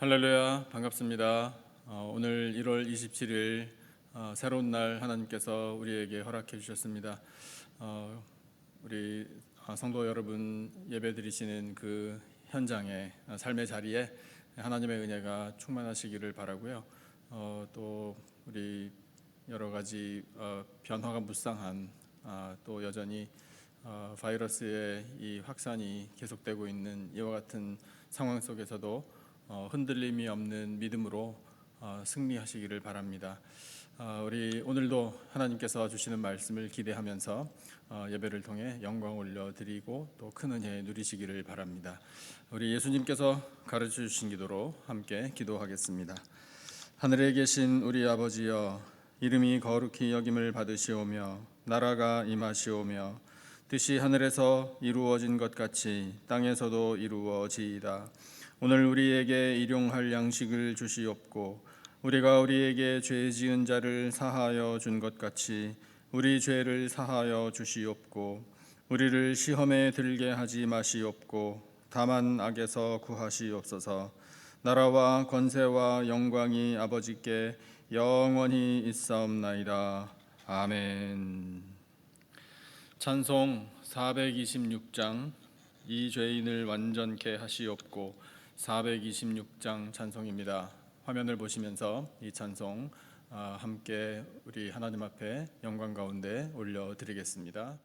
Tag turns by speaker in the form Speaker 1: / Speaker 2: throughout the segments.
Speaker 1: 할렐루야, 반갑습니다. 오늘 1월 27일 새로운 날 하나님께서 우리에게 허락해 주셨습니다. 우리 성도 여러분 예배드리시는 그 현장에 삶의 자리에 하나님의 은혜가 충만하시기를 바라고요. 또 우리 여러 가지 변화가 무쌍한 또 여전히 바이러스의 이 확산이 계속되고 있는 이와 같은 상황 속에서도 흔들림이 없는 믿음으로 승리하시기를 바랍니다. 우리 오늘도 하나님께서 주시는 말씀을 기대하면서 예배를 통해 영광 올려드리고 또 큰 은혜 누리시기를 바랍니다. 우리 예수님께서 가르쳐 주신 기도로 함께 기도하겠습니다. 하늘에 계신 우리 아버지여, 이름이 거룩히 여김을 받으시오며 나라가 임하시오며 뜻이 하늘에서 이루어진 것 같이 땅에서도 이루어지이다. 오늘 우리에게 일용할 양식을 주시옵고 우리가 우리에게 죄 지은 자를 사하여 준 것 같이 우리 죄를 사하여 주시옵고 우리를 시험에 들게 하지 마시옵고 다만 악에서 구하시옵소서. 나라와 권세와 영광이 아버지께 영원히 있사옵나이다. 아멘. 찬송 426장 이 죄인을 완전케 하시옵고 426장 찬송입니다. 화면을 보시면서 이 찬송 함께 우리 하나님 앞에 영광 가운데 올려드리겠습니다.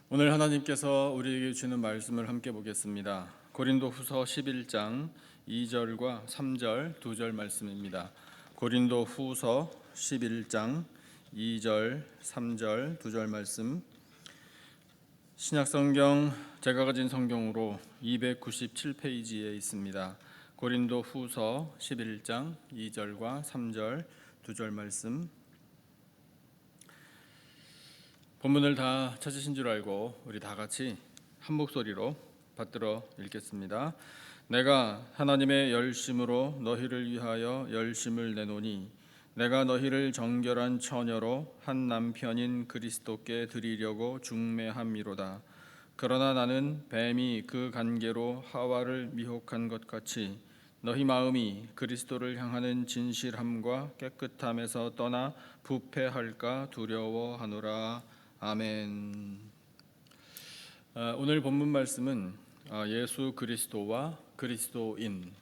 Speaker 1: 오늘 하나님께서 우리에게 주는 말씀을 함께 보겠습니다. 고린도후서 11장 2절과 3절 2절 말씀입니다. 고린도후서 11장 2절 3절 2절 말씀, 신약성경 제가 가진 성경으로 297페이지에 있습니다. 고린도후서 11장 2절과 3절 2절 말씀, 본문을 다 찾으신 줄 알고 우리 다 같이 한 목소리로 받들어 읽겠습니다. 내가 하나님의 열심으로 너희를 위하여 열심을 내노니 내가 너희를 정결한 처녀로 한 남편인 그리스도께 드리려고 중매함이로다. 그러나 나는 뱀이 그 관계로 하와를 미혹한 것 같이 너희 마음이 그리스도를 향하는 진실함과 깨끗함에서 떠나 부패할까 두려워하노라. 아멘. 오늘 본문 말씀은 예수 그리스도와 그리스도인의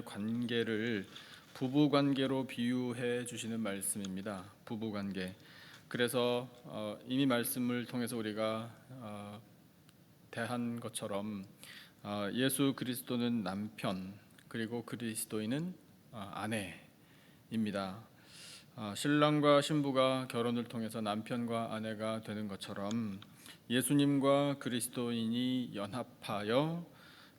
Speaker 1: 관계를 부부 관계로 비유해 주시는 말씀입니다. 부부 관계. 그래서 이미 말씀을 통해서 우리가 대한 것처럼 예수 그리스도는 남편, 그리고 그리스도인은 아내입니다. 신랑과 신부가 결혼을 통해서 남편과 아내가 되는 것처럼 예수님과 그리스도인이 연합하여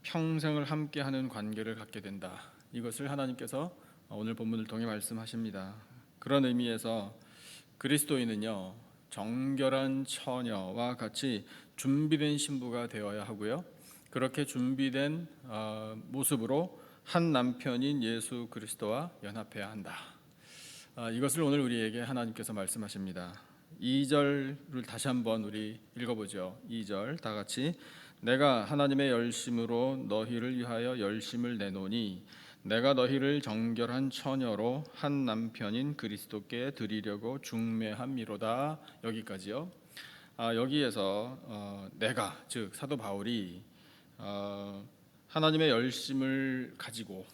Speaker 1: 평생을 함께하는 관계를 갖게 된다. 이것을 하나님께서 오늘 본문을 통해 말씀하십니다. 그런 의미에서 그리스도인은요, 정결한 처녀와 같이 준비된 신부가 되어야 하고요, 그렇게 준비된 모습으로 한 남편인 예수 그리스도와 연합해야 한다. 이것을 오늘 우리에게 하나님께서 말씀하십니다. 2절을 다시 한번 우리 읽어보죠. 2절 다 같이. 내가 하나님의 열심으로 너희를 위하여 열심을 내노니 내가 너희를 정결한 처녀로 한 남편인 그리스도께 드리려고 중매함이로다. 여기까지요. 여기에서 내가, 즉 사도 바울이 하나님의 열심을 가지고,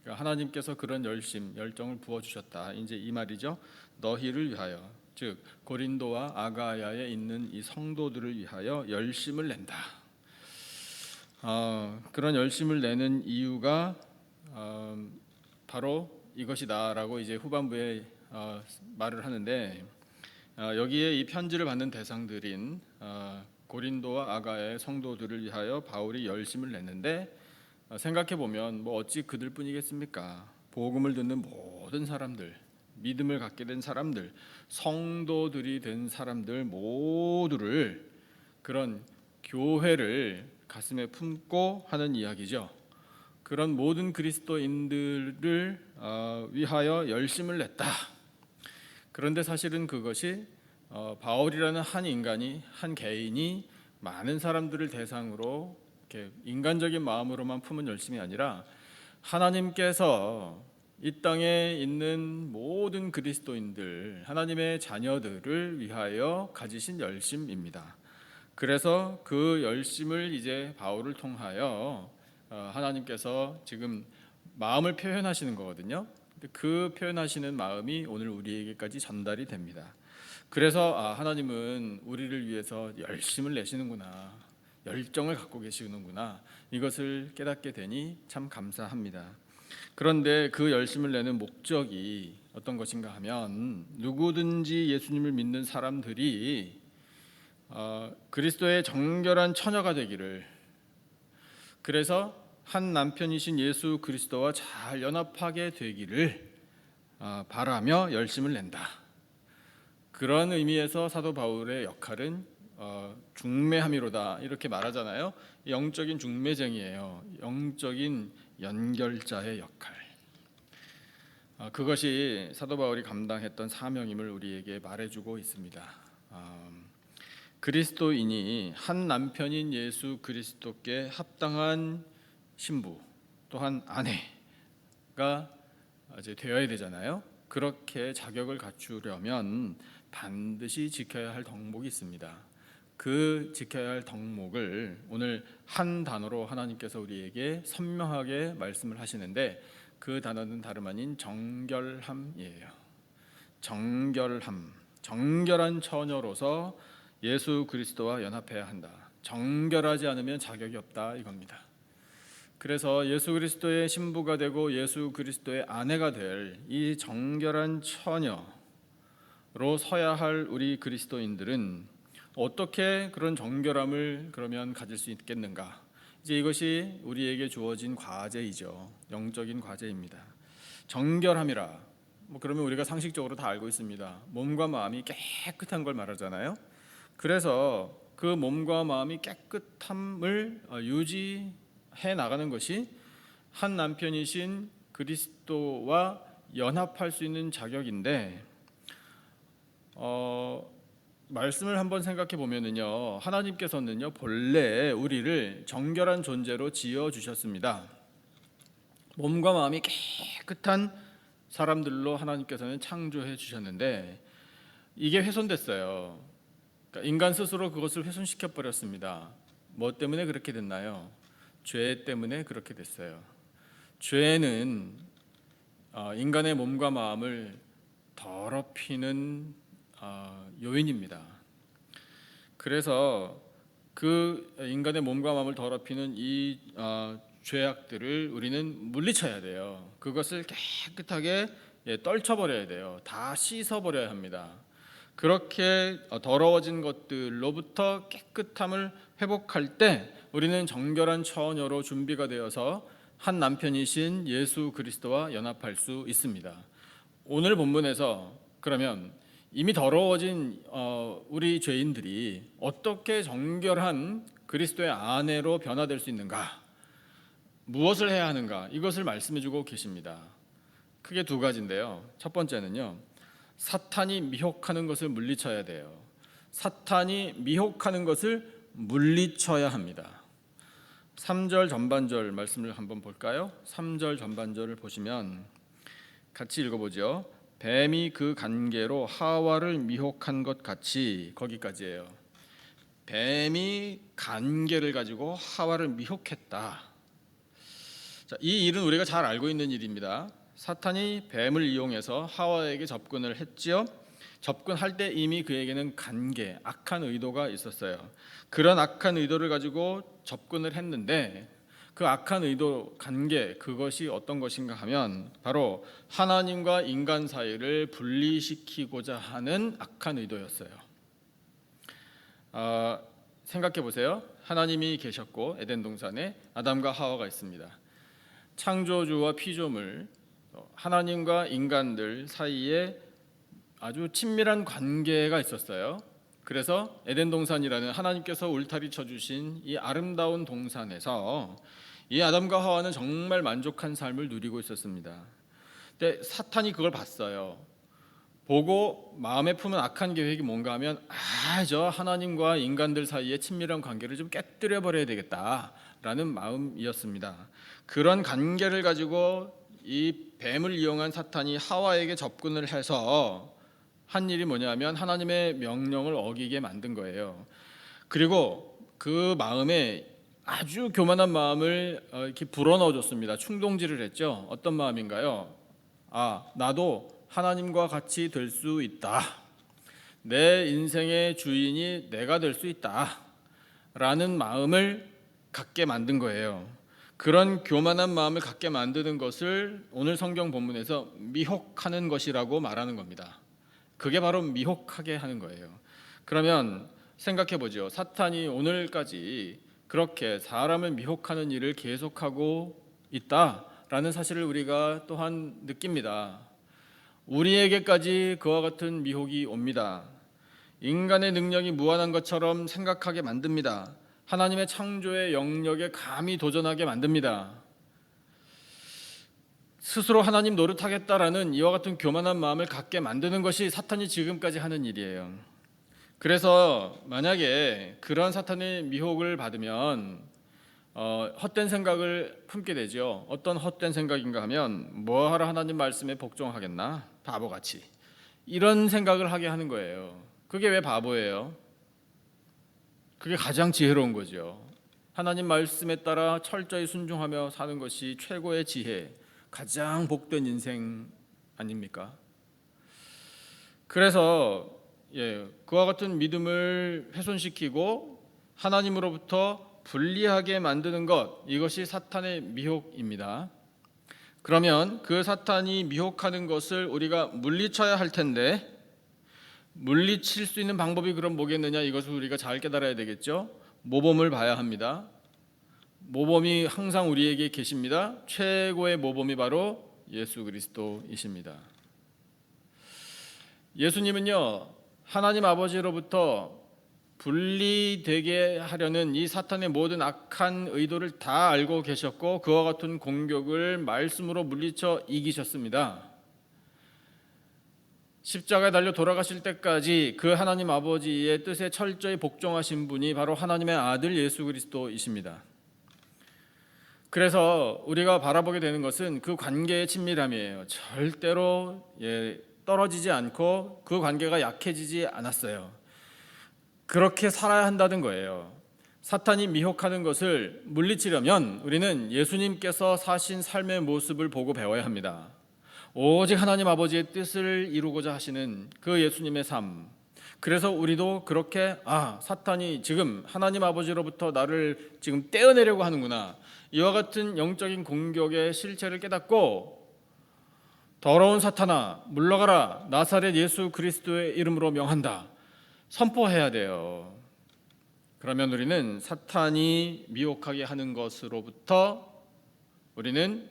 Speaker 1: 하나님께서 그런 열정을 부어주셨다, 이제 이 말이죠. 너희를 위하여, 즉 고린도와 아가야에 있는 이 성도들을 위하여 열심을 낸다. 그런 열심을 내는 이유가 바로 이것이다라고 이제 후반부에 말을 하는데, 여기에 이 편지를 받는 대상들인 고린도와 아가야의 성도들을 위하여 바울이 열심을 냈는데, 생각해 보면 뭐 어찌 그들뿐이겠습니까? 복음을 듣는 모든 사람들, 믿음을 갖게 된 사람들, 성도들이 된 사람들 모두를, 그런 교회를 가슴에 품고 하는 이야기죠. 그런 모든 그리스도인들을 위하여 열심을 냈다. 그런데 사실은 그것이 바울이라는 한 인간이, 한 개인이 많은 사람들을 대상으로 이렇게 인간적인 마음으로만 품은 열심이 아니라 하나님께서 이 땅에 있는 모든 그리스도인들, 하나님의 자녀들을 위하여 가지신 열심입니다. 그래서 그 열심을 이제 바울을 통하여 하나님께서 지금 마음을 표현하시는 거거든요. 그 표현하시는 마음이 오늘 우리에게까지 전달이 됩니다. 그래서 하나님은 우리를 위해서 열심을 내시는구나, 열정을 갖고 계시는구나, 이것을 깨닫게 되니 참 감사합니다. 그런데 그 열심을 내는 목적이 어떤 것인가 하면, 누구든지 예수님을 믿는 사람들이 그리스도의 정결한 처녀가 되기를, 그래서 한 남편이신 예수 그리스도와 잘 연합하게 되기를 바라며 열심을 낸다. 그런 의미에서 사도 바울의 역할은 중매함이로다, 이렇게 말하잖아요. 영적인 중매쟁이에요. 영적인 연결자의 역할. 그것이 사도 바울이 감당했던 사명임을 우리에게 말해주고 있습니다. 그리스도인이 한 남편인 예수 그리스도께 합당한 신부, 또한 아내가 이제 되어야 되잖아요. 그렇게 자격을 갖추려면 반드시 지켜야 할 덕목이 있습니다. 그 지켜야 할 덕목을 오늘 한 단어로 하나님께서 우리에게 선명하게 말씀을 하시는데, 그 단어는 다름 아닌 정결함이에요. 정결함, 정결한 처녀로서 예수 그리스도와 연합해야 한다. 정결하지 않으면 자격이 없다, 이겁니다. 그래서 예수 그리스도의 신부가 되고 예수 그리스도의 아내가 될 이 정결한 처녀로 서야 할 우리 그리스도인들은 어떻게 그런 정결함을 그러면 가질 수 있겠는가? 이제 이것이 우리에게 주어진 과제이죠. 영적인 과제입니다. 정결함이라, 그러면 우리가 상식적으로 다 알고 있습니다. 몸과 마음이 깨끗한 걸 말하잖아요. 그래서 그 몸과 마음이 깨끗함을 유지해 나가는 것이 한 남편이신 그리스도와 연합할 수 있는 자격인데, 말씀을 한번 생각해 보면은요, 하나님께서는요 본래 우리를 정결한 존재로 지어 주셨습니다. 몸과 마음이 깨끗한 사람들로 하나님께서는 창조해 주셨는데 이게 훼손됐어요. 그러니까 인간 스스로 그것을 훼손시켜 버렸습니다. 뭐 때문에 그렇게 됐나요? 죄 때문에 그렇게 됐어요. 죄는 인간의 몸과 마음을 더럽히는 요인입니다. 그래서 그 인간의 몸과 마음을 더럽히는 이 죄악들을 우리는 물리쳐야 돼요. 그것을 깨끗하게 떨쳐버려야 돼요. 다 씻어버려야 합니다. 그렇게 더러워진 것들로부터 깨끗함을 회복할 때 우리는 정결한 처녀로 준비가 되어서 한 남편이신 예수 그리스도와 연합할 수 있습니다. 오늘 본문에서 그러면 이미 더러워진 우리 죄인들이 어떻게 정결한 그리스도의 아내로 변화될 수 있는가, 무엇을 해야 하는가, 이것을 말씀해주고 계십니다. 크게 두 가지인데요. 첫 번째는요, 사탄이 미혹하는 것을 물리쳐야 돼요. 사탄이 미혹하는 것을 물리쳐야 합니다. 3절 전반절 말씀을 한번 볼까요? 3절 전반절을 보시면 같이 읽어보죠. 뱀이 그 간계로 하와를 미혹한 것 같이, 거기까지예요. 뱀이 간계를 가지고 하와를 미혹했다. 자, 이 일은 우리가 잘 알고 있는 일입니다. 사탄이 뱀을 이용해서 하와에게 접근을 했지요. 접근할 때 이미 그에게는 간계, 악한 의도가 있었어요. 그런 악한 의도를 가지고 접근을 했는데 그 악한 의도, 간계, 그것이 어떤 것인가 하면 바로 하나님과 인간 사이를 분리시키고자 하는 악한 의도였어요. 생각해 보세요. 하나님이 계셨고 에덴 동산에 아담과 하와가 있습니다. 창조주와 피조물, 하나님과 인간들 사이에 아주 친밀한 관계가 있었어요. 그래서 에덴 동산이라는 하나님께서 울타리 쳐주신 이 아름다운 동산에서 이 아담과 하와는 정말 만족한 삶을 누리고 있었습니다. 근데 사탄이 그걸 봤어요. 보고 마음에 품은 악한 계획이 뭔가 하면 저 하나님과 인간들 사이의 친밀한 관계를 좀 깨뜨려 버려야 되겠다라는 마음이었습니다. 그런 관계를 가지고 이 뱀을 이용한 사탄이 하와에게 접근을 해서 한 일이 뭐냐면 하나님의 명령을 어기게 만든 거예요. 그리고 그 마음에 아주 교만한 마음을 이렇게 불어넣어줬습니다. 충동질을 했죠. 어떤 마음인가요? 나도 하나님과 같이 될 수 있다. 내 인생의 주인이 내가 될 수 있다. 라는 마음을 갖게 만든 거예요. 그런 교만한 마음을 갖게 만드는 것을 오늘 성경 본문에서 미혹하는 것이라고 말하는 겁니다. 그게 바로 미혹하게 하는 거예요. 그러면 생각해 보죠. 사탄이 오늘까지 그렇게 사람을 미혹하는 일을 계속하고 있다라는 사실을 우리가 또한 느낍니다. 우리에게까지 그와 같은 미혹이 옵니다. 인간의 능력이 무한한 것처럼 생각하게 만듭니다. 하나님의 창조의 영역에 감히 도전하게 만듭니다. 스스로 하나님 노릇하겠다라는 이와 같은 교만한 마음을 갖게 만드는 것이 사탄이 지금까지 하는 일이에요. 그래서 만약에 그런 사탄의 미혹을 받으면 헛된 생각을 품게 되죠. 어떤 헛된 생각인가 하면 뭐하러 하나님 말씀에 복종하겠나? 바보같이. 이런 생각을 하게 하는 거예요. 그게 왜 바보예요? 그게 가장 지혜로운 거죠. 하나님 말씀에 따라 철저히 순종하며 사는 것이 최고의 지혜, 가장 복된 인생 아닙니까? 그래서 그와 같은 믿음을 훼손시키고 하나님으로부터 분리하게 만드는 것, 이것이 사탄의 미혹입니다. 그러면 그 사탄이 미혹하는 것을 우리가 물리쳐야 할 텐데, 물리칠 수 있는 방법이 그럼 뭐겠느냐, 이것을 우리가 잘 깨달아야 되겠죠. 모범을 봐야 합니다. 모범이 항상 우리에게 계십니다. 최고의 모범이 바로 예수 그리스도이십니다. 예수님은요, 하나님 아버지로부터 분리되게 하려는 이 사탄의 모든 악한 의도를 다 알고 계셨고 그와 같은 공격을 말씀으로 물리쳐 이기셨습니다. 십자가에 달려 돌아가실 때까지 그 하나님 아버지의 뜻에 철저히 복종하신 분이 바로 하나님의 아들 예수 그리스도이십니다. 그래서 우리가 바라보게 되는 것은 그 관계의 친밀함이에요. 절대로 떨어지지 않고 그 관계가 약해지지 않았어요. 그렇게 살아야 한다는 거예요. 사탄이 미혹하는 것을 물리치려면 우리는 예수님께서 사신 삶의 모습을 보고 배워야 합니다. 오직 하나님 아버지의 뜻을 이루고자 하시는 그 예수님의 삶. 그래서 우리도 그렇게 사탄이 지금 하나님 아버지로부터 나를 지금 떼어내려고 하는구나. 이와 같은 영적인 공격의 실체를 깨닫고 더러운 사탄아 물러가라. 나사렛 예수 그리스도의 이름으로 명한다. 선포해야 돼요. 그러면 우리는 사탄이 미혹하게 하는 것으로부터 우리는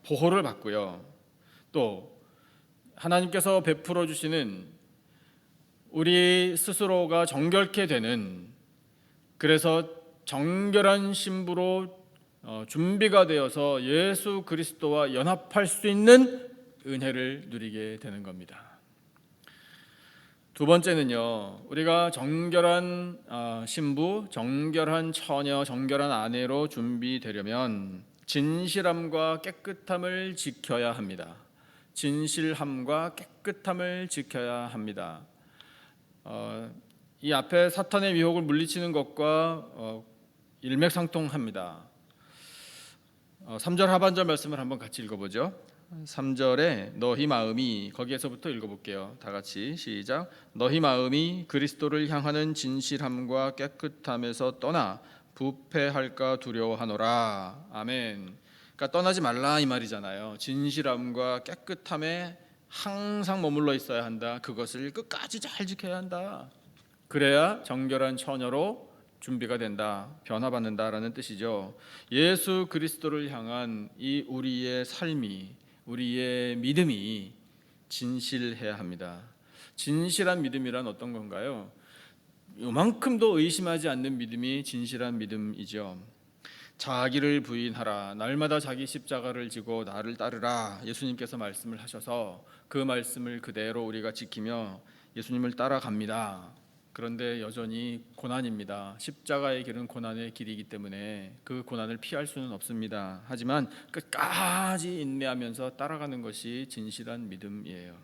Speaker 1: 보호를 받고요. 또 하나님께서 베풀어 주시는 우리 스스로가 정결케 되는, 그래서 정결한 신부로 준비가 되어서 예수 그리스도와 연합할 수 있는 은혜를 누리게 되는 겁니다. 두 번째는요, 우리가 정결한 신부, 정결한 처녀, 정결한 아내로 준비되려면 진실함과 깨끗함을 지켜야 합니다. 진실함과 깨끗함을 지켜야 합니다. 이 앞에 사탄의 미혹을 물리치는 것과 일맥상통합니다. 3절 하반절 말씀을 한번 같이 읽어보죠. 3절에 너희 마음이, 거기에서부터 읽어볼게요. 다 같이 시작. 너희 마음이 그리스도를 향하는 진실함과 깨끗함에서 떠나 부패할까 두려워하노라. 아멘. 그러니까 떠나지 말라 이 말이잖아요. 진실함과 깨끗함에 항상 머물러 있어야 한다. 그것을 끝까지 잘 지켜야 한다. 그래야 정결한 처녀로 준비가 된다. 변화받는다라는 뜻이죠. 예수 그리스도를 향한 이 우리의 삶이, 우리의 믿음이 진실해야 합니다. 진실한 믿음이란 어떤 건가요? 요만큼도 의심하지 않는 믿음이 진실한 믿음이죠. 자기를 부인하라. 날마다 자기 십자가를 지고 나를 따르라. 예수님께서 말씀을 하셔서 그 말씀을 그대로 우리가 지키며 예수님을 따라갑니다. 그런데 여전히 고난입니다. 십자가의 길은 고난의 길이기 때문에 그 고난을 피할 수는 없습니다. 하지만 끝까지 인내하면서 따라가는 것이 진실한 믿음이에요.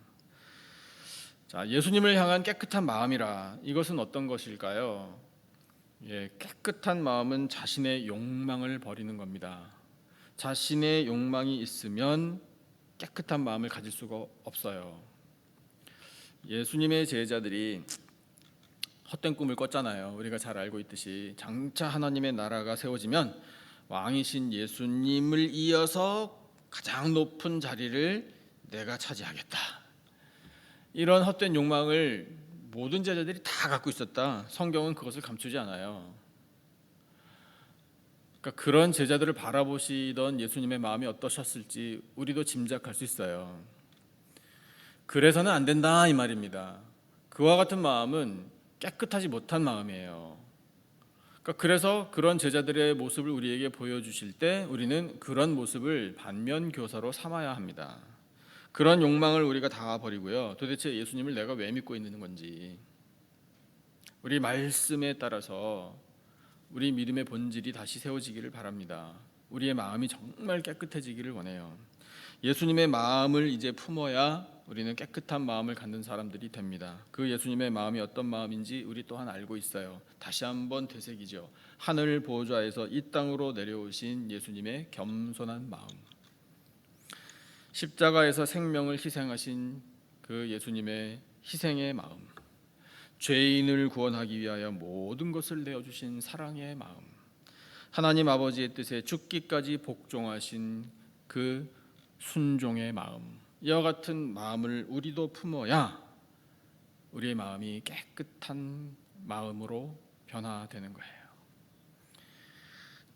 Speaker 1: 자, 예수님을 향한 깨끗한 마음이라. 이것은 어떤 것일까요? 깨끗한 마음은 자신의 욕망을 버리는 겁니다. 자신의 욕망이 있으면 깨끗한 마음을 가질 수가 없어요. 예수님의 제자들이 헛된 꿈을 꿨잖아요. 우리가 잘 알고 있듯이 장차 하나님의 나라가 세워지면 왕이신 예수님을 이어서 가장 높은 자리를 내가 차지하겠다. 이런 헛된 욕망을 모든 제자들이 다 갖고 있었다. 성경은 그것을 감추지 않아요. 그러니까 그런 제자들을 바라보시던 예수님의 마음이 어떠셨을지 우리도 짐작할 수 있어요. 그래서는 안 된다 이 말입니다. 그와 같은 마음은 깨끗하지 못한 마음이에요. 그래서 그런 제자들의 모습을 우리에게 보여주실 때 우리는 그런 모습을 반면교사로 삼아야 합니다. 그런 욕망을 우리가 다 버리고요. 도대체 예수님을 내가 왜 믿고 있는 건지, 우리 말씀에 따라서 우리 믿음의 본질이 다시 세워지기를 바랍니다. 우리의 마음이 정말 깨끗해지기를 원해요. 예수님의 마음을 이제 품어야 우리는 깨끗한 마음을 갖는 사람들이 됩니다. 그 예수님의 마음이 어떤 마음인지 우리 또한 알고 있어요. 다시 한번 되새기죠. 하늘 보좌에서 이 땅으로 내려오신 예수님의 겸손한 마음, 십자가에서 생명을 희생하신 그 예수님의 희생의 마음, 죄인을 구원하기 위하여 모든 것을 내어주신 사랑의 마음, 하나님 아버지의 뜻에 죽기까지 복종하신 그 순종의 마음, 이와 같은 마음을 우리도 품어야 우리의 마음이 깨끗한 마음으로 변화되는 거예요.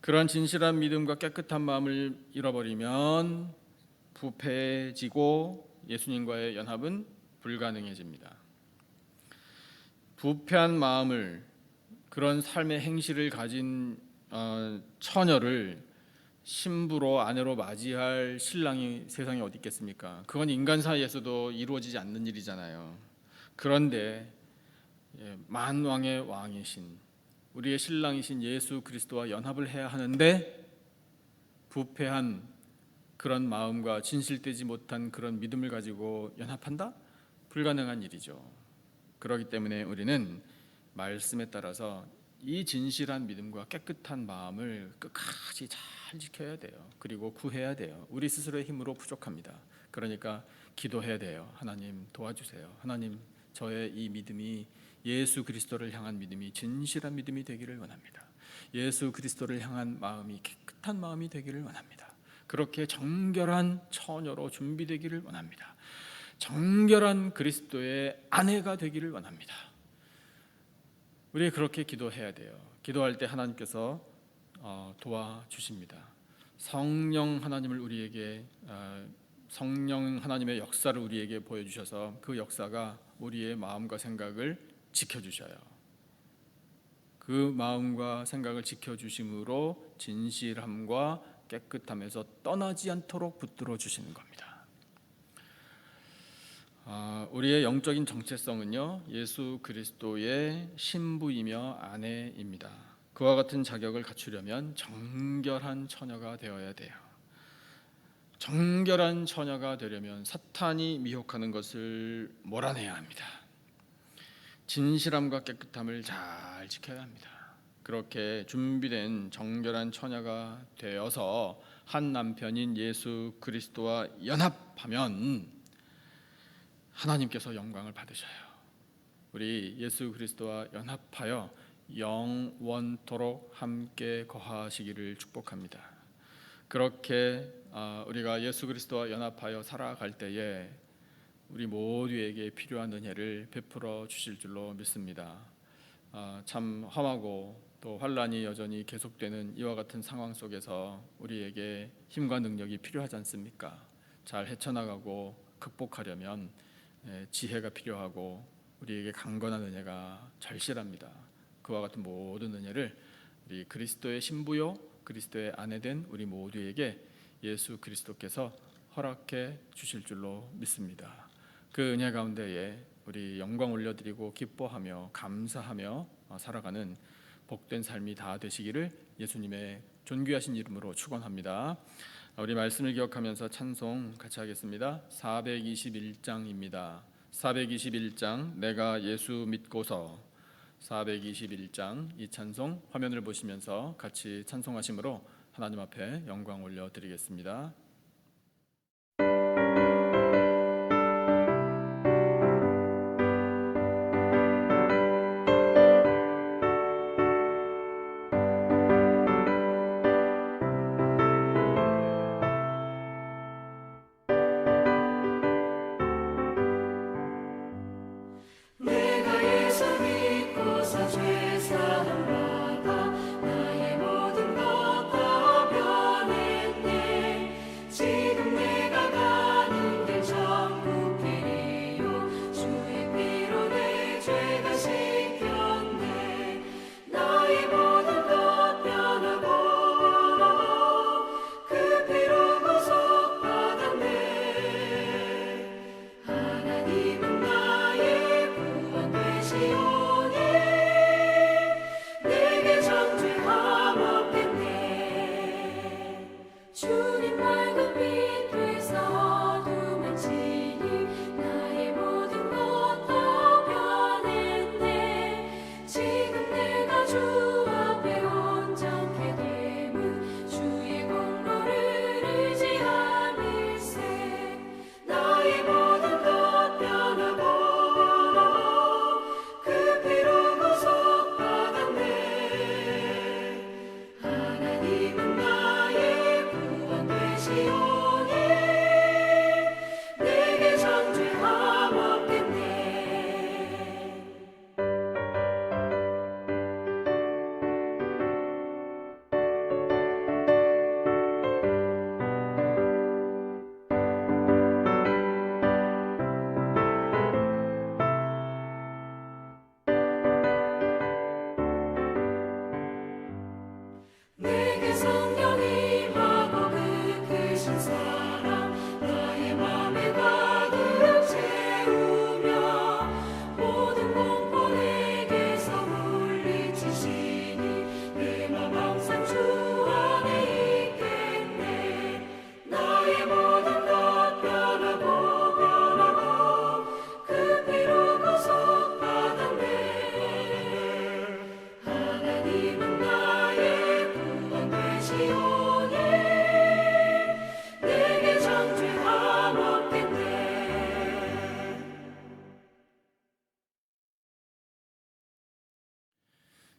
Speaker 1: 그런 진실한 믿음과 깨끗한 마음을 잃어버리면 부패해지고 예수님과의 연합은 불가능해집니다. 부패한 마음을 그런 삶의 행실을 가진 처녀를 신부로 아내로 맞이할 신랑이 세상에 어디 있겠습니까? 그건 인간 사이에서도 이루어지지 않는 일이잖아요. 그런데 만왕의 왕이신 우리의 신랑이신 예수 그리스도와 연합을 해야 하는데 부패한 그런 마음과 진실되지 못한 그런 믿음을 가지고 연합한다? 불가능한 일이죠. 그렇기 때문에 우리는 말씀에 따라서 이 진실한 믿음과 깨끗한 마음을 끝까지 잘 지켜야 돼요. 그리고 구해야 돼요. 우리 스스로의 힘으로 부족합니다. 그러니까 기도해야 돼요. 하나님 도와주세요. 하나님 저의 이 믿음이 예수 그리스도를 향한 믿음이 진실한 믿음이 되기를 원합니다. 예수 그리스도를 향한 마음이 깨끗한 마음이 되기를 원합니다. 그렇게 정결한 처녀로 준비되기를 원합니다. 정결한 그리스도의 아내가 되기를 원합니다. 우리 그렇게 기도해야 돼요. 기도할 때 하나님께서 도와주십니다. 성령 하나님을 우리에게 성령 하나님의 역사를 우리에게 보여주셔서 그 역사가 우리의 마음과 생각을 지켜주셔요. 그 마음과 생각을 지켜주심으로 진실함과 깨끗함에서 떠나지 않도록 붙들어 주시는 겁니다. 우리의 영적인 정체성은요, 예수 그리스도의 신부이며 아내입니다. 그와 같은 자격을 갖추려면 정결한 처녀가 되어야 돼요. 정결한 처녀가 되려면 사탄이 미혹하는 것을 몰아내야 합니다. 진실함과 깨끗함을 잘 지켜야 합니다. 그렇게 준비된 정결한 처녀가 되어서 한 남편인 예수 그리스도와 연합하면 하나님께서 영광을 받으셔요. 우리 예수 그리스도와 연합하여 영원토록 함께 거하시기를 축복합니다. 그렇게 우리가 예수 그리스도와 연합하여 살아갈 때에 우리 모두에게 필요한 은혜를 베풀어 주실 줄로 믿습니다. 참 험하고 또 환란이 여전히 계속되는 이와 같은 상황 속에서 우리에게 힘과 능력이 필요하지 않습니까? 잘 헤쳐나가고 극복하려면 지혜가 필요하고 우리에게 강건한 은혜가 절실합니다. 그와 같은 모든 은혜를 우리 그리스도의 신부요 그리스도의 아내된 우리 모두에게 예수 그리스도께서 허락해 주실 줄로 믿습니다. 그 은혜 가운데에 우리 영광 올려드리고 기뻐하며 감사하며 살아가는 복된 삶이 다 되시기를 예수님의 존귀하신 이름으로 축원합니다. 우리 말씀을 기억하면서 찬송 같이 하겠습니다. 421장입니다. 421장 내가 예수 믿고서 421장 이 찬송 화면을 보시면서 같이 찬송하심으로 하나님 앞에 영광 올려드리겠습니다.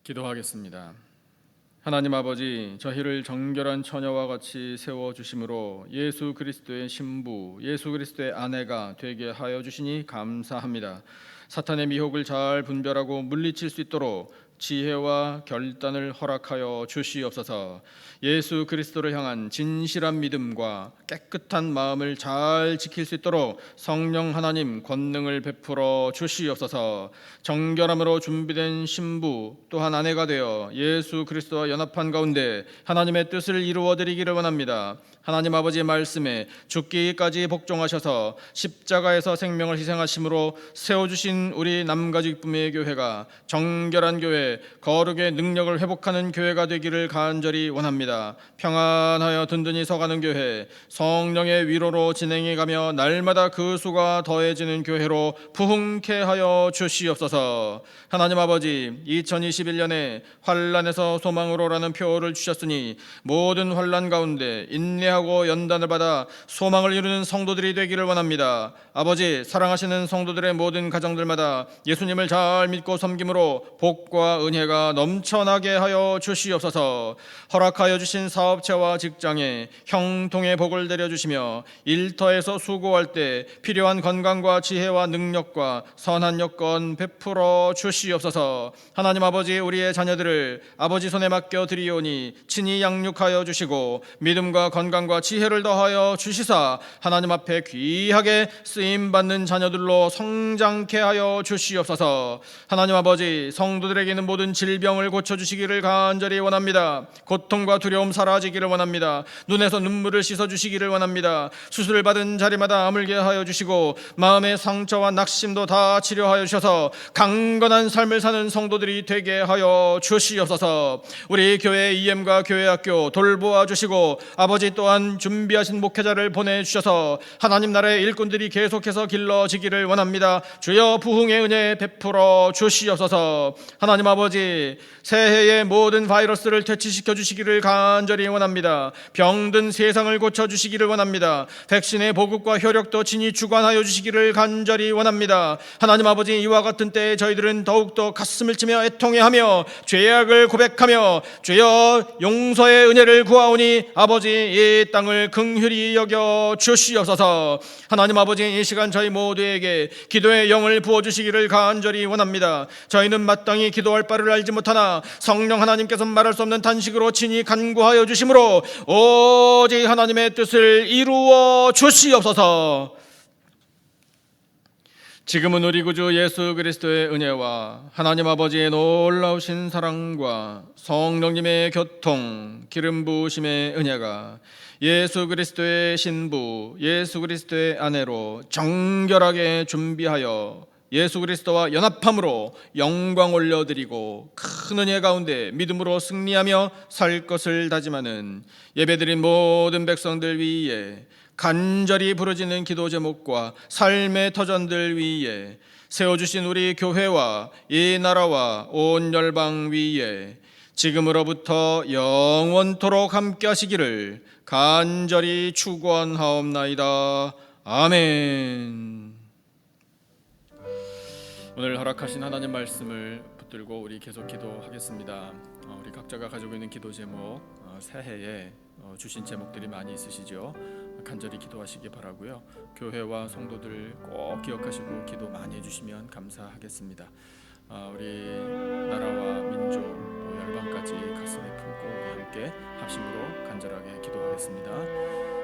Speaker 1: 기도하겠습니다. 하나님 아버지, 저희를 정결한 처녀와 같이 세워 주심으로 예수 그리스도의 신부, 예수 그리스도의 아내가 되게 하여 주시니 감사합니다. 사탄의 미혹을 잘 분별하고 물리칠 수 있도록 지혜와 결단을 허락하여 주시옵소서. 예수 그리스도를 향한 진실한 믿음과 깨끗한 마음을 잘 지킬 수 있도록 성령 하나님 권능을 베풀어 주시옵소서. 정결함으로 준비된 신부 또한 아내가 되어 예수 그리스도와 연합한 가운데 하나님의 뜻을 이루어 드리기를 원합니다. 하나님 아버지의 말씀에 죽기까지 복종하셔서 십자가에서 생명을 희생하심으로 세워주신 우리 남가죽부의 교회가 정결한 교회, 거룩의 능력을 회복하는 교회가 되기를 간절히 원합니다. 평안하여 든든히 서가는 교회, 성령의 위로로 진행해가며 날마다 그 수가 더해지는 교회로 부흥케 하여 주시옵소서. 하나님 아버지, 2021년에 환난에서 소망으로라는 표를 주셨으니 모든 환난 가운데 인내하고 연단을 받아 소망을 이루는 성도들이 되기를 원합니다. 아버지, 사랑하시는 성도들의 모든 가정들마다 예수님을 잘 믿고 섬김으로 복과 은혜가 넘쳐나게 하여 주시옵소서. 허락하여 주신 사업체와 직장에 형통의 복을 내려주시며 일터에서 수고할 때 필요한 건강과 지혜와 능력과 선한 여건 베풀어 주시옵소서. 하나님 아버지, 우리의 자녀들을 아버지 손에 맡겨 드리오니 친히 양육하여 주시고 믿음과 건강과 지혜를 더하여 주시사 하나님 앞에 귀하게 쓰임받는 자녀들로 성장케 하여 주시옵소서. 하나님 아버지, 성도들에게는 모든 질병을 고쳐주시기를 간절히 원합니다. 고통과 두려움 사라지기를 원합니다. 눈에서 눈물을 씻어주시기를 원합니다. 수술을 받은 자리마다 아물게 하여 주시고 마음의 상처와 낙심도 다 치료하여 주셔서 강건한 삶을 사는 성도들이 되게 하여 주시옵소서. 우리 교회 EM과 교회학교 돌보아 주시고 아버지 또한 준비하신 목회자를 보내주셔서 하나님 나라의 일꾼들이 계속해서 길러지기를 원합니다. 주여 부흥의 은혜 베풀어 주시옵소서. 하나님 아버지, 새해의 모든 바이러스를 퇴치시켜 주시기를 간절히 원합니다. 병든 세상을 고쳐주시기를 원합니다. 백신의 보급과 효력도 친히 주관하여 주시기를 간절히 원합니다. 하나님 아버지, 이와 같은 때에 저희들은 더욱더 가슴을 치며 애통해하며 죄악을 고백하며 주여 용서의 은혜를 구하오니 아버지 이 땅을 긍휼히 여겨 주시옵소서. 하나님 아버지, 이 시간 저희 모두에게 기도의 영을 부어주시기를 간절히 원합니다. 저희는 마땅히 기도할 바를 알지 못하나 성령 하나님께서 말할 수 없는 단식으로 친히 간구하여 주심으로 오직 하나님의 뜻을 이루어 주시옵소서. 지금은 우리 구주 예수 그리스도의 은혜와 하나님 아버지의 놀라우신 사랑과 성령님의 교통, 기름 부으심의 은혜가 예수 그리스도의 신부, 예수 그리스도의 아내로 정결하게 준비하여 예수 그리스도와 연합함으로 영광 올려드리고 큰 은혜 가운데 믿음으로 승리하며 살 것을 다짐하는 예배드린 모든 백성들 위에 간절히 부르짖는 기도 제목과 삶의 터전들 위에 세워주신 우리 교회와 이 나라와 온 열방 위에 지금으로부터 영원토록 함께 하시기를 간절히 축원하옵나이다. 아멘. 오늘 허락하신 하나님 말씀을 붙들고 우리 계속 기도하겠습니다. 우리 각자가 가지고 있는 기도 제목, 새해에 주신 제목들이 많이 있으시죠? 간절히 기도하시기 바라고요. 교회와 성도들 꼭 기억하시고 기도 많이 해주시면 감사하겠습니다. 우리 나라와 민족 또 열방까지 가슴에 품고 우리 함께 합심으로 간절하게 기도하겠습니다.